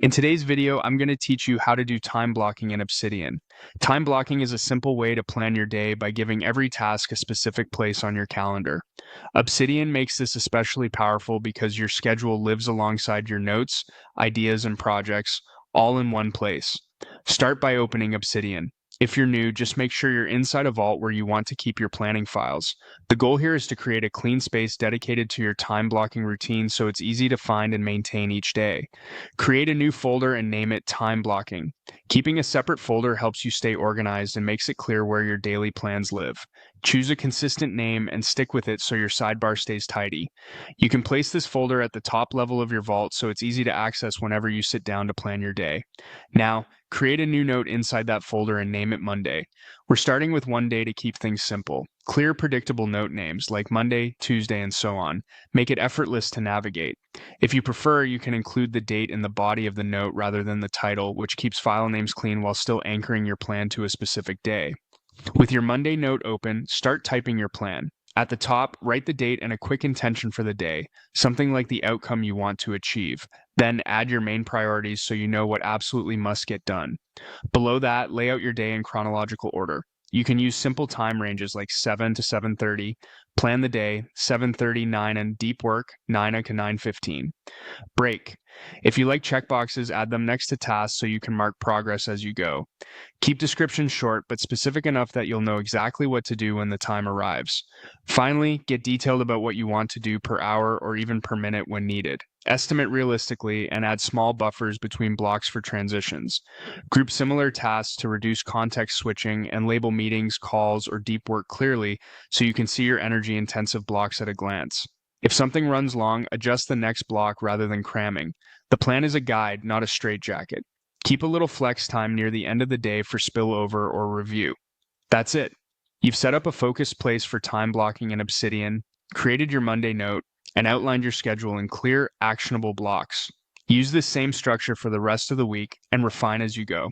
In today's video, I'm going to teach you how to do time blocking in Obsidian. Time blocking is a simple way to plan your day by giving every task a specific place on your calendar. Obsidian makes this especially powerful because your schedule lives alongside your notes, ideas, and projects, all in one place. Start by opening Obsidian. If you're new, just make sure you're inside a vault where you want to keep your planning files. The goal here is to create a clean space dedicated to your time blocking routine so it's easy to find and maintain each day. Create a new folder and name it Time Blocking. Keeping a separate folder helps you stay organized and makes it clear where your daily plans live. Choose a consistent name and stick with it so your sidebar stays tidy. You can place this folder at the top level of your vault so it's easy to access whenever you sit down to plan your day. Now, create a new note inside that folder and name it Monday. We're starting with one day to keep things simple. Clear, predictable note names like Monday, Tuesday, and so on. Make it effortless to navigate. If you prefer, you can include the date in the body of the note rather than the title, which keeps file names clean while still anchoring your plan to a specific day. With your Monday note open, start typing your plan. At the top, write the date and a quick intention for the day, something like the outcome you want to achieve. Then add your main priorities so you know what absolutely must get done. Below that, lay out your day in chronological order. You can use simple time ranges like 7 to 7:30. Plan the day, 7:30, 9 and deep work, 9 to 9:15. Break. If you like checkboxes, add them next to tasks so you can mark progress as you go. Keep descriptions short but specific enough that you'll know exactly what to do when the time arrives. Finally, get detailed about what you want to do per hour or even per minute when needed. Estimate realistically and add small buffers between blocks for transitions. Group similar tasks to reduce context switching and label meetings, calls, or deep work clearly so you can see your energy-intensive blocks at a glance. If something runs long, adjust the next block rather than cramming. The plan is a guide, not a straitjacket. Keep a little flex time near the end of the day for spillover or review. That's it. You've set up a focused place for time blocking in Obsidian, created your Monday note, and outlined your schedule in clear, actionable blocks. Use this same structure for the rest of the week and refine as you go.